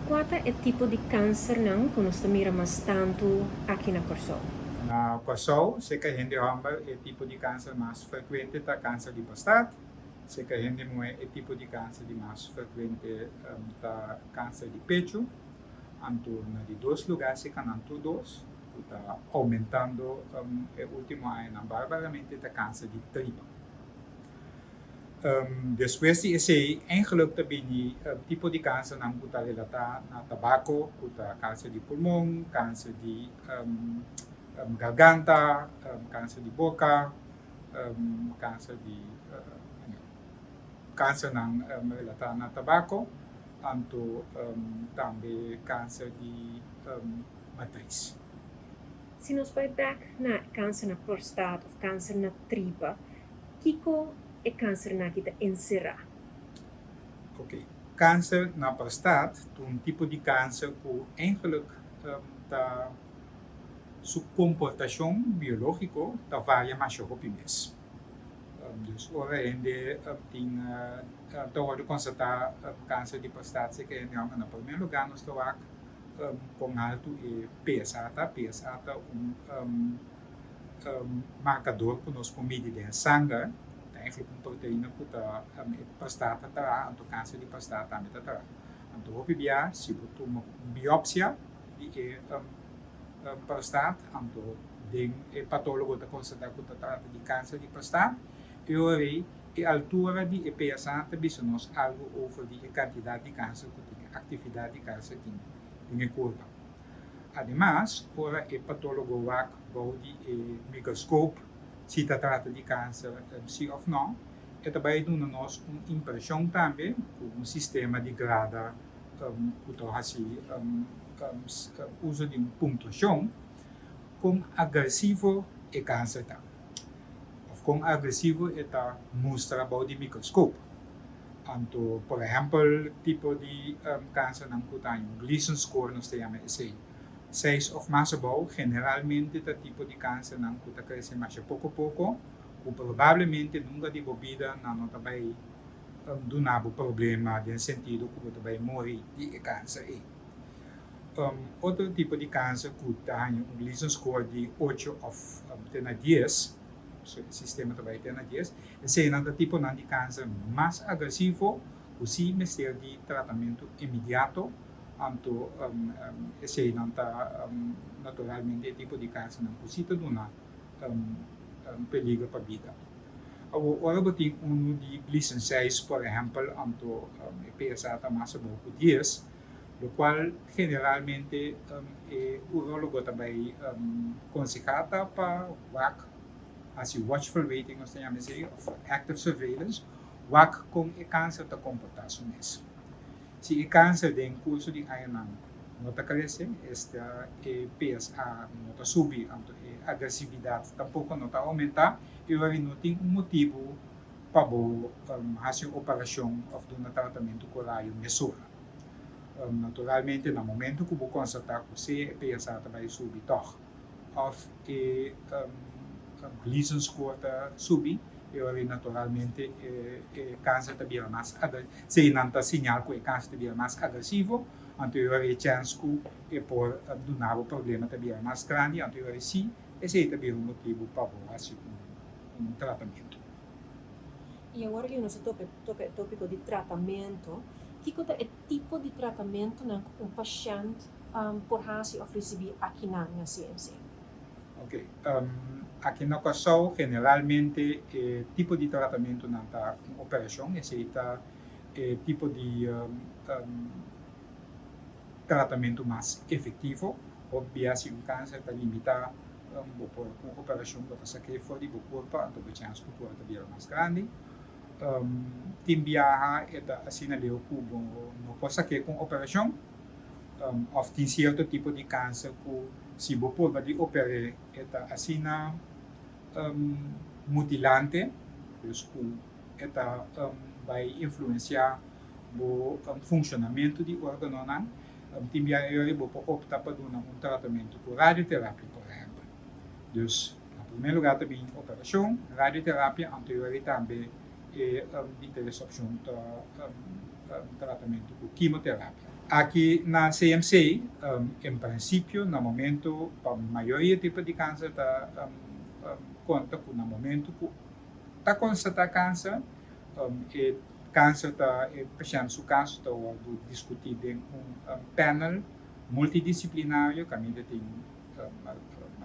Qual é o tipo de câncer não que nós miramos tanto aqui na Corsol? Na Corsol, se que a gente hamba é tipo de câncer mais frequente tá câncer de prostate, se que a gente não é tipo de câncer de mais frequente tá câncer de pecho, anto na de dois lugares se can anto dois, tá aumentando o último ano barbaramente tá câncer de tripa. Depois de esse, eigenlijk também de tipo de câncer não está relatado na tabaco, está câncer de pulmão, câncer de garganta, câncer de boca, câncer de câncer não relatado na tabaco, anto também câncer de matriz. Se nós vai back na câncer na prostate ou câncer na tripa, kiko é câncer na kita encerrar? Ok. Câncer na prostate é um tipo de câncer que eigenlijk sua comportação biológica varia mais ou menos. Dus ora ainda tem todo constatar câncer de prostate que é no primeiro lugar nós estamos com alto e PSA marcador que nós podemos medir sangue, eigenlijk uma proteína que a prostate terá, então câncer de prostate também terá. Então o PBA se você uma biópsia de prostate, então o patólogo está constatado que trata de câncer de prostate, e aí a altura de PSA também nos algo over de quantidade de câncer que tem, atividade de câncer que tem curva. Además, ora o patólogo vai de microscópio se trata de câncer, sim ou não, e também dá-nos uma impressão também, um sistema de grada que usa de pontuação, com agressivo e câncer tá. Of com agressivo está mostra de microscópio. Então, por exemplo, tipo de câncer não tem Gleason score nós temos esse 6 ou mais bom, generalmente o tipo de câncer não está crescendo mais pouco a pouco, ou provavelmente nunca de bebida não também do nabo problema no sentido que também morre de câncer. Outro tipo de câncer que tem um Gleason score de 8 ou 10, o sistema também tem 10, esse é o tipo de câncer mais agressivo, o sim mistério de tratamento imediato. Então, esse não está naturalmente o tipo de câncer não precisa de peligro para a vida. Agora, eu tenho de Gleason 6, por exemplo, então, PSA está mais bom por 10, o qual generalmente o urologo também aconselha para WAC, assim, watchful waiting, nós temos active surveillance, WAC com o câncer da comportação mesmo. Se o câncer tem curso de ano não está crescendo, esta PSA não está subir, a agressividade tampouco não está aumentar, e aí não tem motivo para fazer operação ou um tratamento corário mesura. Naturalmente, no momento que você constatar que você PSA vai subir, ou Gleason score está subir, e aí naturalmente o câncer também mais agressivo. Se não está sinal que o câncer também mais agressivo, então aí a chance que por donar o problema também mais grande, então aí sim, esse é também um motivo para fazer um tratamento. E agora que nós toca o tópico de tratamento, que é o tipo de tratamento que um paciente por fazer ou receber aqui na CMC? Ok. Aqui na Corsol, generalmente, o tipo de tratamento não está em operação, esse é o tipo de tratamento mais efetivo. Obviamente, se um câncer está limitado por uma operação para sacar fora do corpo, então a chance que o corpo está mais grande. Tem viaja é assim na leu que não pode sacar com operação, ou tem certo tipo de câncer que se você pode operar é assim na mutilante, vai influenciar o funcionamento do órgão. Também você optar por um tratamento por radioterapia, por exemplo. Dus, primeiro lugar também operação, radioterapia, anterior também e de opção tratamento com quimioterapia. Aqui na CMC, em princípio, no momento, a maioria tipo de câncer está conta com no momento que está constatado câncer, e câncer está paciente o caso está discutido em panel multidisciplinário, que tem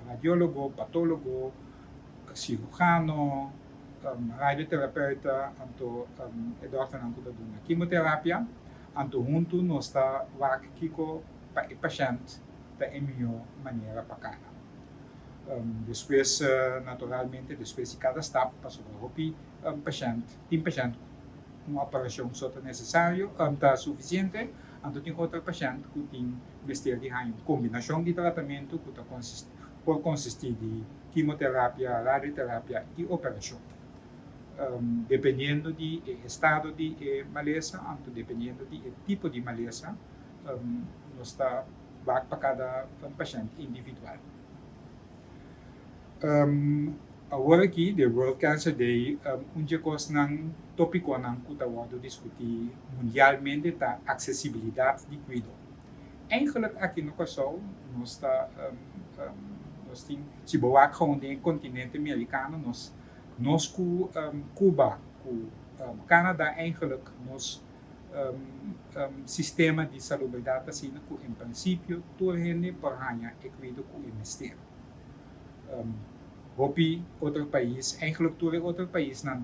radiólogo, patólogo, cirurgião, radioterapeuta, anto dokter nang kuda na quimioterapia, anto junto nós está aqui com o paciente da melhor maneira bacana. Depois, naturalmente, depois de cada etapa, passou para o paciente, tem paciente uma operação só está necessário, está suficiente, então tem outro paciente que tem vestir de uma combinação de tratamento que pode consistir de quimioterapia, radioterapia e operação. Dependendo do estado de maleza, então dependendo do tipo de maleza, nós está para cada paciente individual. Agora aqui, the World Cancer Day, coisa ng tópico ng kutawado discutir mundialmente a acessibilidade de cuidado. Eigenlijk aqui no Kosovo, nós temos, se boa gewoon no continente americano, nós com Cuba, com Canadá, eigenlijk nós sistema de salubridade assim, que em princípio, todo gente por ganhar e cuidado com o ministério. Hopi outro país, eigenlijk todo outro país na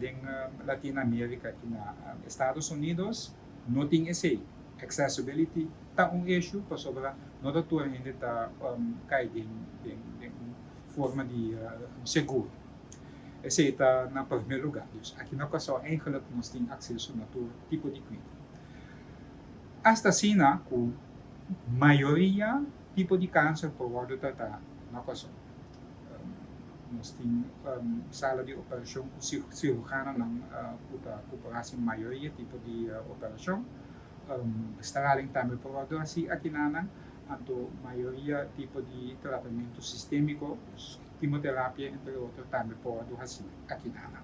Latinoamérica e na Estados Unidos, não tem esse accessibility, tá issue, para sobre não todo ainda tá cai de forma de seguro. Esse está na primeiro lugar. Dus aqui no caso, eigenlijk nós temos acesso a todo tipo de cuidado. Hasta assim, com maioria tipo de câncer pode tratar no caso. Nós temos sala de operação cirurgiana na operação maioria tipo de operação. Straling também pode assim aqui na maioria tipo de tratamento sistêmico, quimioterapia entre outros também pode assim aqui na.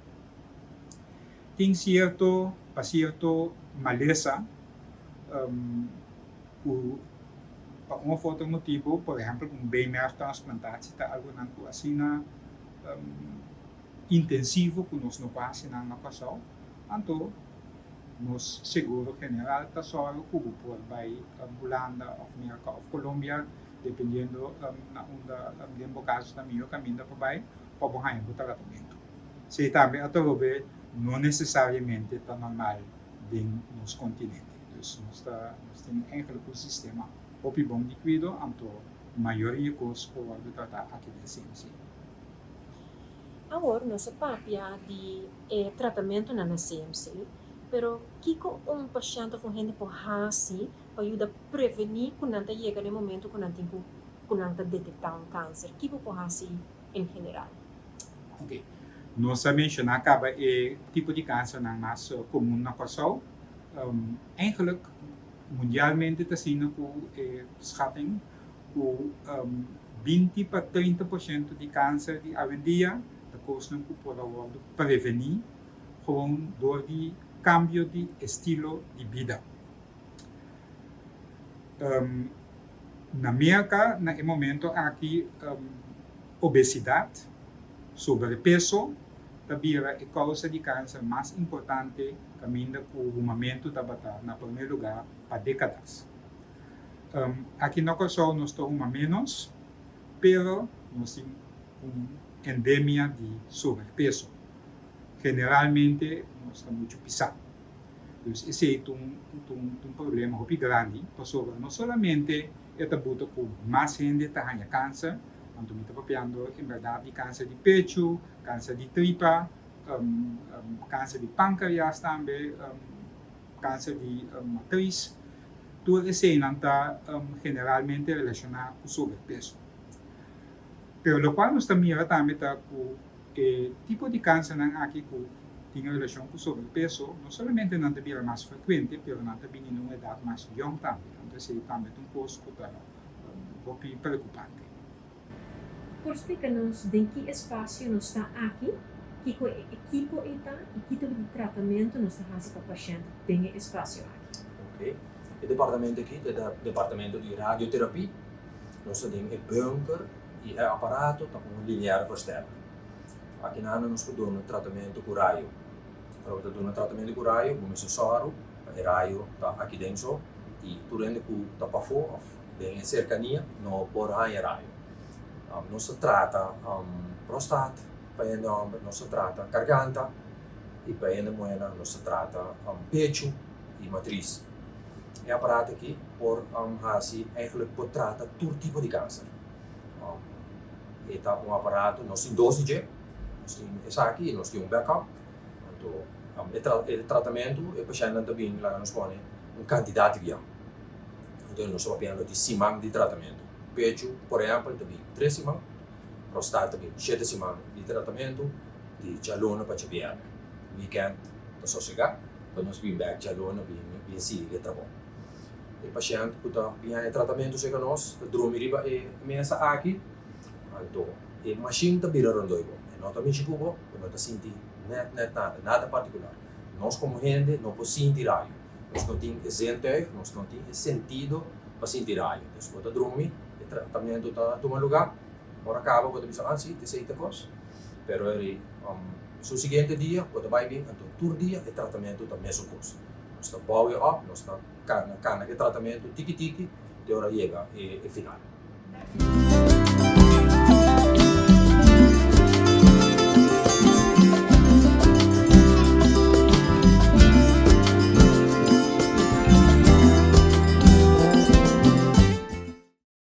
Tem certo maleza por um outro motivo, por exemplo, bem mais transplantação está algo assim intensivo que nós não passamos na passão, então nos seguro general está só o por vai Holanda, ou América, ou Colômbia, dependendo na onde caso da minha caminho para vai para ganhar o tratamento. Se também a trobe não necessariamente está normal nos continentes, então nós temos um sistema muito bom de cuidado, então a maioria dos pode tratar aqui na CMC. Agora, nossa papia de tratamento na CMC, pero kiko paciente com gente por hasi para ajudar a prevenir quando anda chega no momento quando anda detectar câncer, kiko por hasi em geral. Ok, nós mencionamos acaba tipo de câncer mais comum na Kosovo. Eigenlijk mundialmente está sendo schatting que 20 para 30% de câncer de hoje em dia não pode prevenir gewoon door die cambio de estilo de vida. Na América, no momento aqui, obesidade, sobrepeso, também é a causa de câncer mais importante caminho com o momento da batalha, na primeiro lugar, para décadas. Aqui no Kosovo nós estamos menos, pero nós temos endemia de sobrepeso. Generalmente, nós estamos muito pisado. Então, esse é um problema muito grande, porque não somente é tabuto com mais gente que tem câncer, então estamos falando, em verdade, câncer de pecho, câncer de tripa, câncer de pâncreas também, câncer de matriz. Tudo isso está generalmente relacionado com sobrepeso. Pero lo cual nós também também com tipo de câncer aqui que tem relação com sobrepeso, não somente não deve ser mais frequente, mas não também em uma idade mais jovem também. Então, isso também é um pouco preocupante. por explicar-nos de que espaço não está aqui, que o equipo está e que tipo de tratamento não está fazendo para o paciente tem espaço aqui. Ok. O departamento aqui é o departamento de radioterapia. Nós temos bunker e aparato com linear versterker. Aqui nós fazemos tratamento com raio. Para fazer tratamento com raio, vamos usar o raio aqui dentro e durante que está para fora, em cercania, não pode raio. Nós trata prostate, nós trata garganta e nós trata pecho e matriz. É aparato aqui por eigenlijk pode tratar todo tipo de câncer. É aparato, nós temos dosage, nós temos esse aqui, nós temos backup. Então, o tratamento, o paciente também lá nos põe quantidade de Então, nós sabemos de semana de tratamento. Pecho, por exemplo, também 3 semanas. Prostate também 7 semanas de tratamento. De jalona para chabear. Weekend, para sossegar. Para nós vir back jalona, vir seguir trabalho. O paciente que está em tratamento com nós, dorme riba e mesa aqui. Então, a machine está virando doido. Nós também chegamos, nós sentimos nada particular. Nós como gente não podemos sentir raio. Nós não temos zintuig, nós não temos sentido para sentir raio. Então, quando dorme, o tratamento está tomando lugar. Agora acaba, quando você sim, te sei coisa. Pero no seguinte dia, quando vai bem, então todo dia o tratamento está mesmo coisa. Nós está bouwen up, nós está cana que tratamento tiki-tiki, de hora chega e final.